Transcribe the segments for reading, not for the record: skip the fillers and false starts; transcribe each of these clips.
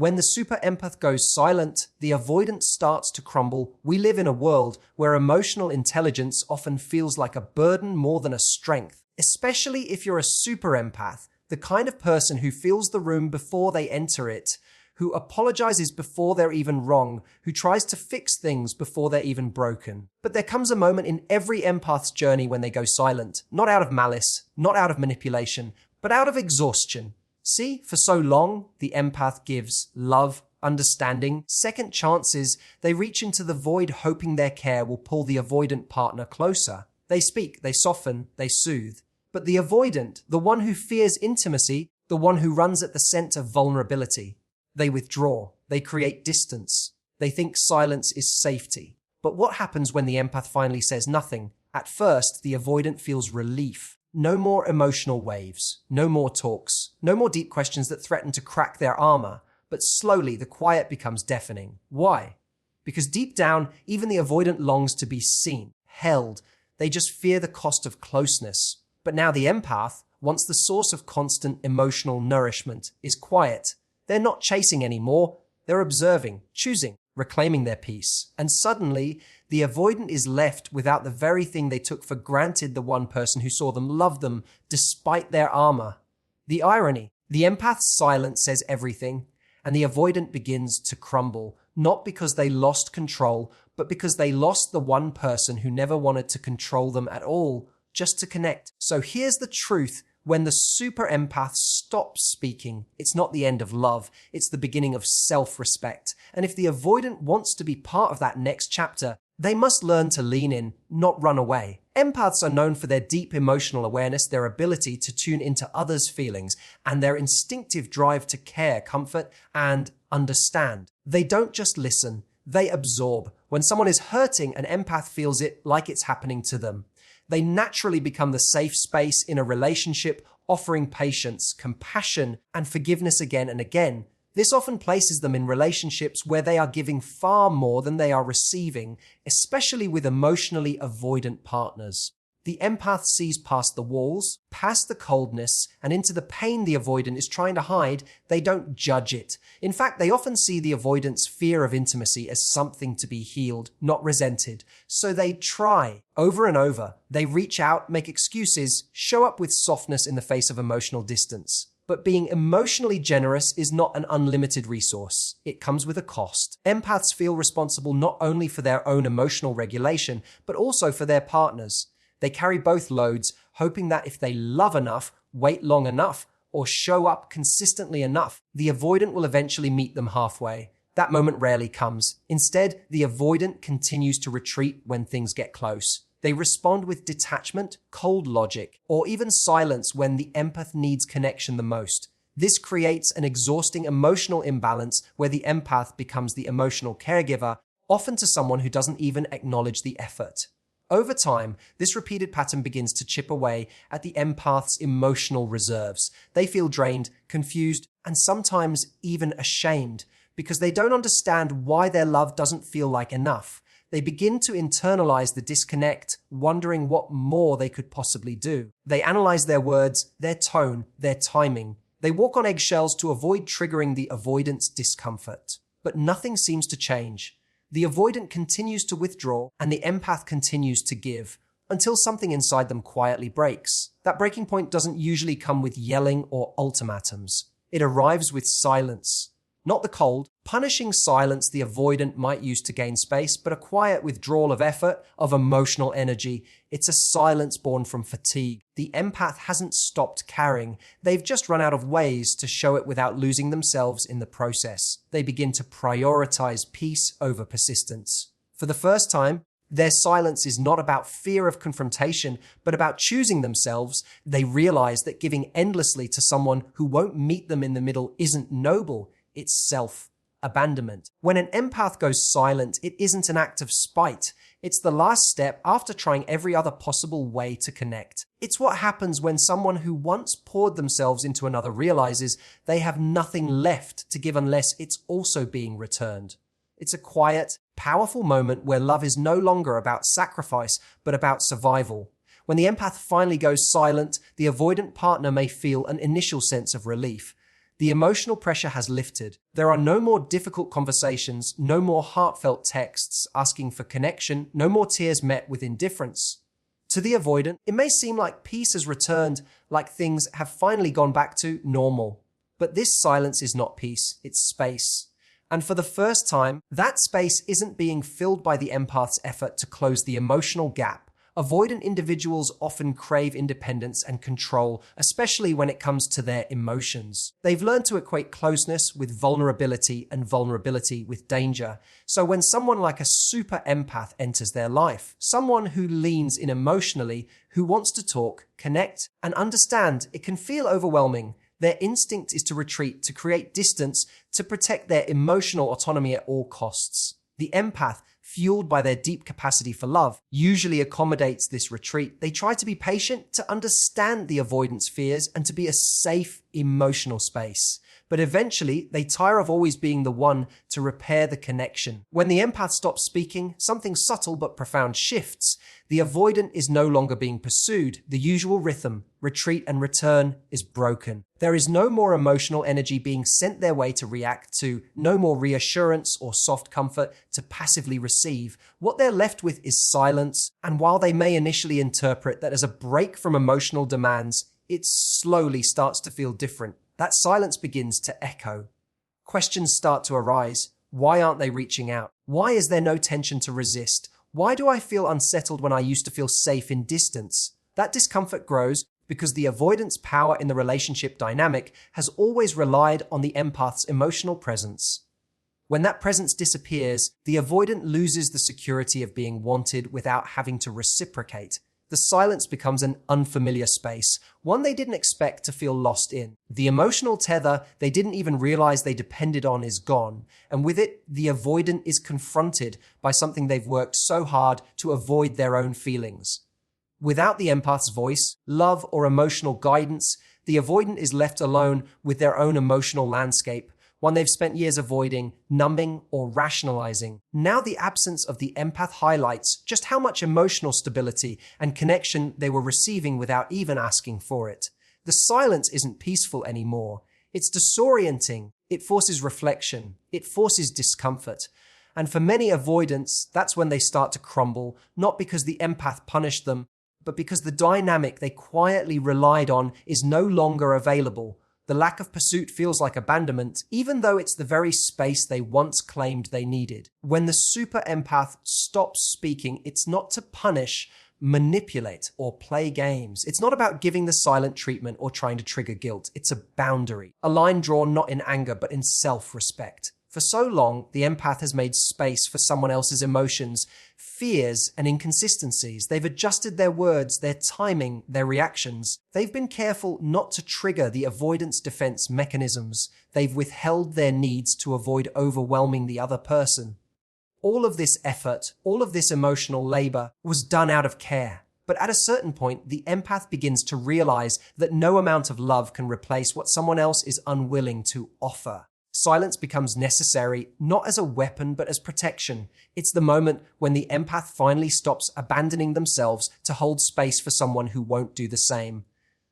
When the super empath goes silent, the avoidance starts to crumble. We live in a world where emotional intelligence often feels like a burden more than a strength, especially if you're a super empath, the kind of person who feels the room before they enter it, who apologizes before they're even wrong, who tries to fix things before they're even broken. But there comes a moment in every empath's journey when they go silent, not out of malice, not out of manipulation, but out of exhaustion. See, for so long, the empath gives love, understanding, second chances. They reach into the void hoping their care will pull the avoidant partner closer. They speak, they soften, they soothe. But the avoidant, the one who fears intimacy, the one who runs at the scent of vulnerability, they withdraw, they create distance. They think silence is safety. But what happens when the empath finally says nothing? At first, the avoidant feels relief. No more emotional waves, no more talks, no more deep questions that threaten to crack their armor. But slowly, the quiet becomes deafening. Why? Because deep down, even the avoidant longs to be seen, held. They just fear the cost of closeness. But now the empath, once the source of constant emotional nourishment is quiet, they're not chasing anymore. They're observing, choosing, reclaiming their peace. And suddenly, the avoidant is left without the very thing they took for granted, the one person who saw them love them despite their armor. The irony, the empath's silence says everything, and the avoidant begins to crumble, not because they lost control, but because they lost the one person who never wanted to control them at all, just to connect. So here's the truth. When the super empath stops speaking, it's not the end of love, it's the beginning of self-respect. And if the avoidant wants to be part of that next chapter, they must learn to lean in, not run away. Empaths are known for their deep emotional awareness, their ability to tune into others' feelings, and their instinctive drive to care, comfort, and understand. They don't just listen, they absorb. When someone is hurting, an empath feels it like it's happening to them. They naturally become the safe space in a relationship, offering patience, compassion, and forgiveness again and again. This often places them in relationships where they are giving far more than they are receiving, especially with emotionally avoidant partners. The empath sees past the walls, past the coldness, and into the pain the avoidant is trying to hide. They don't judge it. In fact, they often see the avoidant's fear of intimacy as something to be healed, not resented. So they try over and over. They reach out, make excuses, show up with softness in the face of emotional distance. But being emotionally generous is not an unlimited resource. It comes with a cost. Empaths feel responsible not only for their own emotional regulation, but also for their partners. They carry both loads, hoping that if they love enough, wait long enough, or show up consistently enough, the avoidant will eventually meet them halfway. That moment rarely comes. Instead, the avoidant continues to retreat when things get close. They respond with detachment, cold logic, or even silence when the empath needs connection the most. This creates an exhausting emotional imbalance where the empath becomes the emotional caregiver, often to someone who doesn't even acknowledge the effort. Over time, this repeated pattern begins to chip away at the empath's emotional reserves. They feel drained, confused, and sometimes even ashamed because they don't understand why their love doesn't feel like enough. They begin to internalize the disconnect, wondering what more they could possibly do. They analyze their words, their tone, their timing. They walk on eggshells to avoid triggering the avoidant's discomfort. But nothing seems to change. The avoidant continues to withdraw, and the empath continues to give, until something inside them quietly breaks. That breaking point doesn't usually come with yelling or ultimatums. It arrives with silence. Not the cold, punishing silence the avoidant might use to gain space, but a quiet withdrawal of effort, of emotional energy. It's a silence born from fatigue. The empath hasn't stopped caring. They've just run out of ways to show it without losing themselves in the process. They begin to prioritize peace over persistence. For the first time, their silence is not about fear of confrontation, but about choosing themselves. They realize that giving endlessly to someone who won't meet them in the middle isn't noble. It's self-abandonment. When an empath goes silent, it isn't an act of spite. It's the last step after trying every other possible way to connect. It's what happens when someone who once poured themselves into another realizes they have nothing left to give unless it's also being returned. It's a quiet, powerful moment where love is no longer about sacrifice, but about survival. When the empath finally goes silent, the avoidant partner may feel an initial sense of relief. The emotional pressure has lifted. There are no more difficult conversations, no more heartfelt texts asking for connection, no more tears met with indifference. To the avoidant, it may seem like peace has returned, like things have finally gone back to normal. But this silence is not peace, it's space. And for the first time, that space isn't being filled by the empath's effort to close the emotional gap. Avoidant individuals often crave independence and control, especially when it comes to their emotions. They've learned to equate closeness with vulnerability and vulnerability with danger. So when someone like a super empath enters their life, someone who leans in emotionally, who wants to talk, connect, and understand, it can feel overwhelming. Their instinct is to retreat, to create distance, to protect their emotional autonomy at all costs. The empath, fueled by their deep capacity for love, usually accommodates this retreat. They try to be patient, to understand the avoidance fears, and to be a safe emotional space. But eventually, they tire of always being the one to repair the connection. When the empath stops speaking, something subtle but profound shifts. The avoidant is no longer being pursued. The usual rhythm, retreat and return, is broken. There is no more emotional energy being sent their way to react to, no more reassurance or soft comfort to passively receive. What they're left with is silence, and while they may initially interpret that as a break from emotional demands, it slowly starts to feel different. That silence begins to echo. Questions start to arise. Why aren't they reaching out? Why is there no tension to resist? Why do I feel unsettled when I used to feel safe in distance? That discomfort grows because the avoidance power in the relationship dynamic has always relied on the empath's emotional presence. When that presence disappears, the avoidant loses the security of being wanted without having to reciprocate. The silence becomes an unfamiliar space, one they didn't expect to feel lost in. The emotional tether they didn't even realize they depended on is gone, and with it, the avoidant is confronted by something they've worked so hard to avoid their own feelings. Without the empath's voice, love, or emotional guidance, the avoidant is left alone with their own emotional landscape, one they've spent years avoiding, numbing, or rationalizing. Now the absence of the empath highlights just how much emotional stability and connection they were receiving without even asking for it. The silence isn't peaceful anymore. It's disorienting. It forces reflection. It forces discomfort. And for many avoidants, that's when they start to crumble, not because the empath punished them, but because the dynamic they quietly relied on is no longer available. The lack of pursuit feels like abandonment, even though it's the very space they once claimed they needed. When the super empath stops speaking, it's not to punish, manipulate, or play games. It's not about giving the silent treatment or trying to trigger guilt. It's a boundary, a line drawn not in anger, but in self-respect. For so long, the empath has made space for someone else's emotions, fears, and inconsistencies. They've adjusted their words, their timing, their reactions. They've been careful not to trigger the avoidance defense mechanisms. They've withheld their needs to avoid overwhelming the other person. All of this effort, all of this emotional labor was done out of care. But at a certain point, the empath begins to realize that no amount of love can replace what someone else is unwilling to offer. Silence becomes necessary, not as a weapon, but as protection. It's the moment when the empath finally stops abandoning themselves to hold space for someone who won't do the same.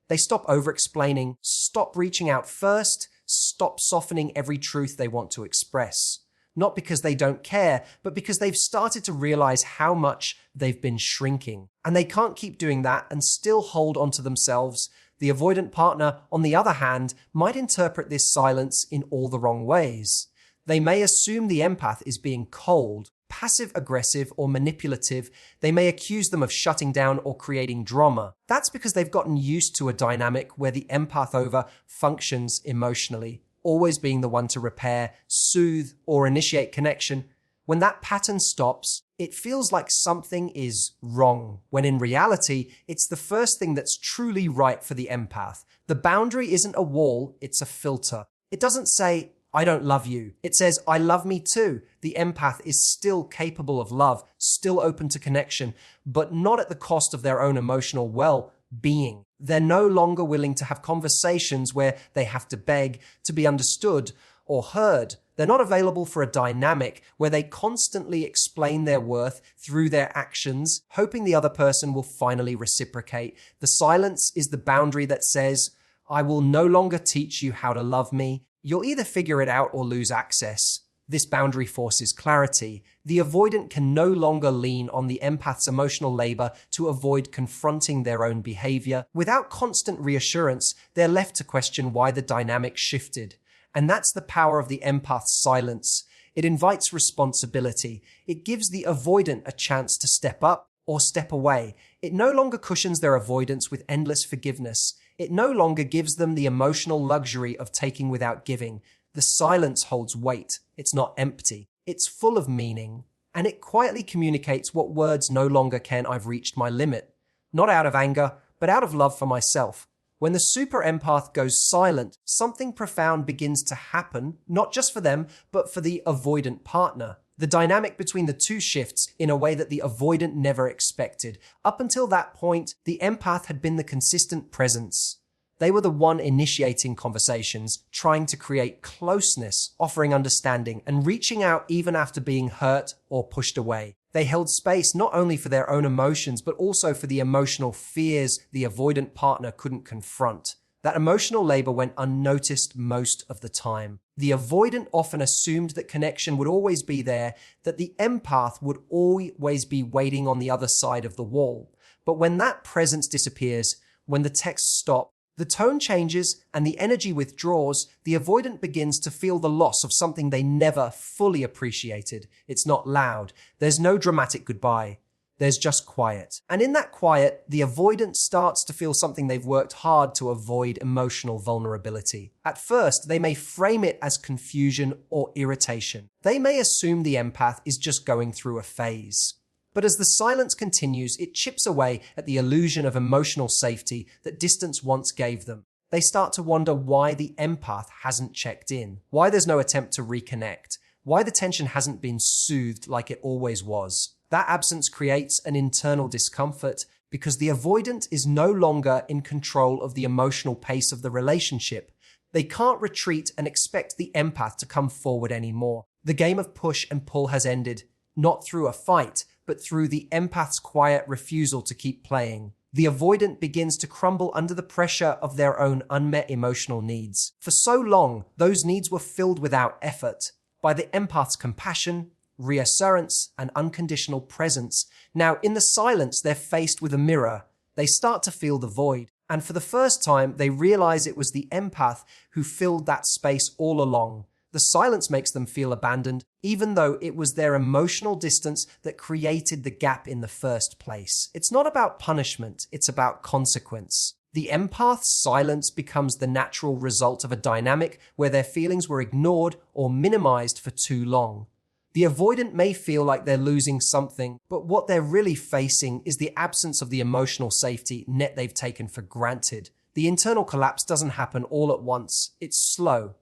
They stop over-explaining, stop reaching out first, stop softening every truth they want to express. Not because they don't care, but because they've started to realize how much they've been shrinking. And they can't keep doing that and still hold onto themselves. The avoidant partner, on the other hand, might interpret this silence in all the wrong ways. They may assume the empath is being cold, passive-aggressive, or manipulative. They may accuse them of shutting down or creating drama. That's because they've gotten used to a dynamic where the empath functions emotionally, always being the one to repair, soothe, or initiate connection. When that pattern stops, it feels like something is wrong, when in reality, it's the first thing that's truly right for the empath. The boundary isn't a wall, it's a filter. It doesn't say, I don't love you. It says, I love me too. The empath is still capable of love, still open to connection, but not at the cost of their own emotional well-being. They're no longer willing to have conversations where they have to beg to be understood or heard. They're not available for a dynamic where they constantly explain their worth through their actions, hoping the other person will finally reciprocate. The silence is the boundary that says, I will no longer teach you how to love me. You'll either figure it out or lose access. This boundary forces clarity. The avoidant can no longer lean on the empath's emotional labor to avoid confronting their own behavior. Without constant reassurance, they're left to question why the dynamic shifted. And that's the power of the empath's silence. It invites responsibility. It gives the avoidant a chance to step up or step away. It no longer cushions their avoidance with endless forgiveness. It no longer gives them the emotional luxury of taking without giving. The silence holds weight. It's not empty. It's full of meaning. And it quietly communicates what words no longer can. I've reached my limit. Not out of anger, but out of love for myself. When the super empath goes silent, something profound begins to happen, not just for them, but for the avoidant partner. The dynamic between the two shifts in a way that the avoidant never expected. Up until that point, the empath had been the consistent presence. They were the one initiating conversations, trying to create closeness, offering understanding, and reaching out even after being hurt or pushed away. They held space not only for their own emotions, but also for the emotional fears the avoidant partner couldn't confront. That emotional labor went unnoticed most of the time. The avoidant often assumed that connection would always be there, that the empath would always be waiting on the other side of the wall. But when that presence disappears, when the texts stop, the tone changes and the energy withdraws, the avoidant begins to feel the loss of something they never fully appreciated. It's not loud. There's no dramatic goodbye. There's just quiet. And in that quiet, the avoidant starts to feel something they've worked hard to avoid: emotional vulnerability. At first, they may frame it as confusion or irritation. They may assume the empath is just going through a phase. But as the silence continues, it chips away at the illusion of emotional safety that distance once gave them. They start to wonder why the empath hasn't checked in, why there's no attempt to reconnect, why the tension hasn't been soothed like it always was. That absence creates an internal discomfort because the avoidant is no longer in control of the emotional pace of the relationship. They can't retreat and expect the empath to come forward anymore. The game of push and pull has ended, not through a fight, but through the empath's quiet refusal to keep playing. The avoidant begins to crumble under the pressure of their own unmet emotional needs. For so long, those needs were filled without effort by the empath's compassion, reassurance, and unconditional presence. Now, in the silence, they're faced with a mirror. They start to feel the void. And for the first time, they realize it was the empath who filled that space all along. The silence makes them feel abandoned, even though it was their emotional distance that created the gap in the first place. It's not about punishment, it's about consequence. The empath's silence becomes the natural result of a dynamic where their feelings were ignored or minimized for too long. The avoidant may feel like they're losing something, but what they're really facing is the absence of the emotional safety net they've taken for granted. The internal collapse doesn't happen all at once, it's slow.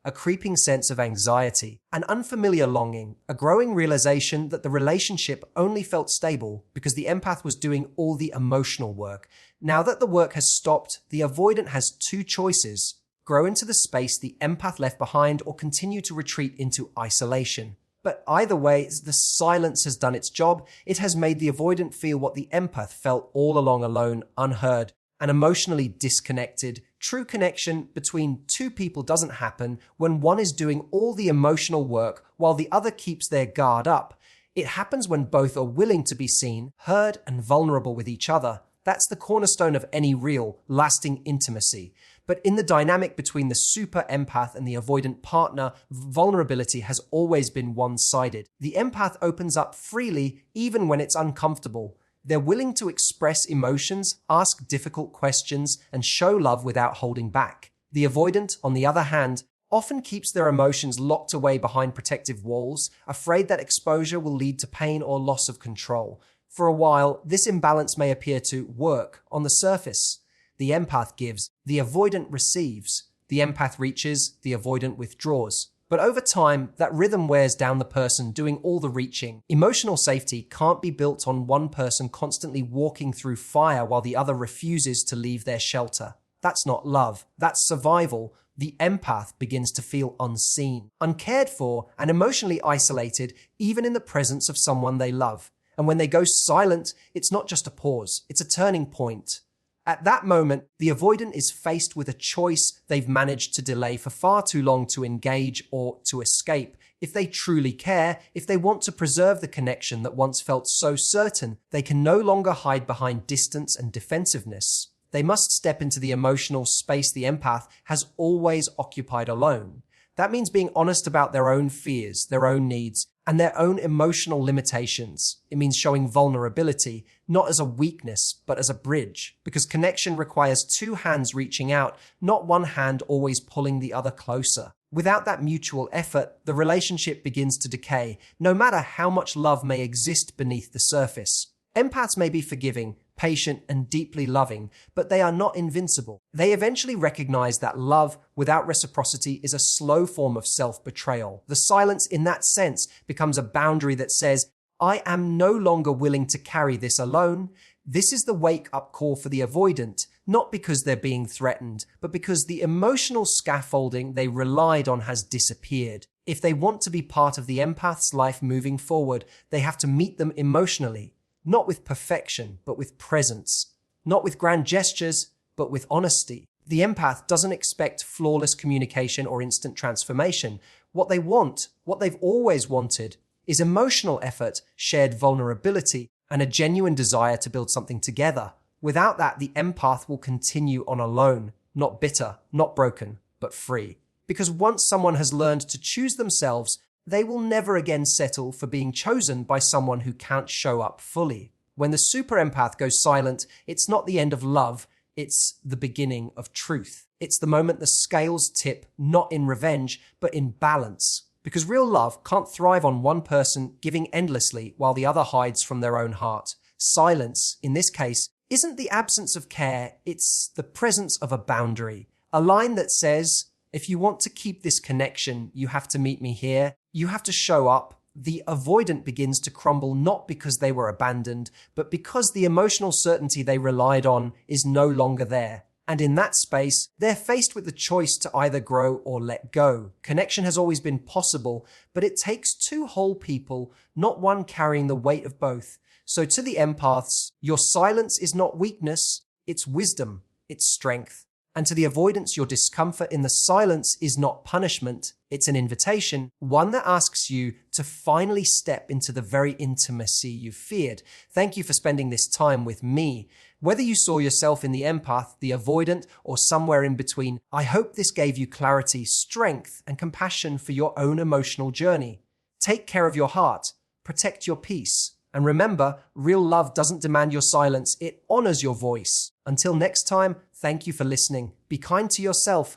A creeping sense of anxiety, an unfamiliar longing, a growing realization that the relationship only felt stable because the empath was doing all the emotional work. Now that the work has stopped, the avoidant has two choices: grow into the space the empath left behind or continue to retreat into isolation. But either way, the silence has done its job. It has made the avoidant feel what the empath felt all along: alone, unheard, and emotionally disconnected. True connection between two people doesn't happen when one is doing all the emotional work while the other keeps their guard up. It happens when both are willing to be seen, heard, and vulnerable with each other. That's the cornerstone of any real, lasting intimacy. But in the dynamic between the super empath and the avoidant partner, vulnerability has always been one-sided. The empath opens up freely even when it's uncomfortable. They're willing to express emotions, ask difficult questions, and show love without holding back. The avoidant, on the other hand, often keeps their emotions locked away behind protective walls, afraid that exposure will lead to pain or loss of control. For a while, this imbalance may appear to work on the surface. The empath gives, the avoidant receives. The empath reaches, the avoidant withdraws. But over time, that rhythm wears down the person doing all the reaching. Emotional safety can't be built on one person constantly walking through fire while the other refuses to leave their shelter. That's not love. That's survival. The empath begins to feel unseen, uncared for, and emotionally isolated, even in the presence of someone they love. And when they go silent, it's not just a pause. It's a turning point. At that moment, the avoidant is faced with a choice they've managed to delay for far too long to engage or to escape. If they truly care, if they want to preserve the connection that once felt so certain, they can no longer hide behind distance and defensiveness. They must step into the emotional space the empath has always occupied alone. That means being honest about their own fears, their own needs, and their own emotional limitations. It means showing vulnerability, not as a weakness, but as a bridge. Because connection requires two hands reaching out, not one hand always pulling the other closer. Without that mutual effort, the relationship begins to decay, no matter how much love may exist beneath the surface. Empaths may be forgiving, patient, and deeply loving, but they are not invincible. They eventually recognize that love without reciprocity is a slow form of self-betrayal. The silence in that sense becomes a boundary that says, I am no longer willing to carry this alone. This is the wake-up call for the avoidant, not because they're being threatened, but because the emotional scaffolding they relied on has disappeared. If they want to be part of the empath's life moving forward, they have to meet them emotionally. Not with perfection, but with presence. Not with grand gestures, but with honesty. The empath doesn't expect flawless communication or instant transformation. What they want, what they've always wanted, is emotional effort, shared vulnerability, and a genuine desire to build something together. Without that, the empath will continue on alone, not bitter, not broken, but free. Because once someone has learned to choose themselves, they will never again settle for being chosen by someone who can't show up fully. When the super empath goes silent, it's not the end of love, it's the beginning of truth. It's the moment the scales tip, not in revenge, but in balance. Because real love can't thrive on one person giving endlessly while the other hides from their own heart. Silence, in this case, isn't the absence of care, it's the presence of a boundary. A line that says, if you want to keep this connection, you have to meet me here. You have to show up. The avoidant begins to crumble not because they were abandoned, but because the emotional certainty they relied on is no longer there. And in that space, they're faced with the choice to either grow or let go. Connection has always been possible, but it takes two whole people, not one carrying the weight of both. So to the empaths, your silence is not weakness, it's wisdom, it's strength. And to the avoidants, your discomfort in the silence is not punishment, it's an invitation, one that asks you to finally step into the very intimacy you feared. Thank you for spending this time with me. Whether you saw yourself in the empath, the avoidant, or somewhere in between, I hope this gave you clarity, strength, and compassion for your own emotional journey. Take care of your heart, protect your peace, and remember, real love doesn't demand your silence, it honors your voice. Until next time, thank you for listening. Be kind to yourself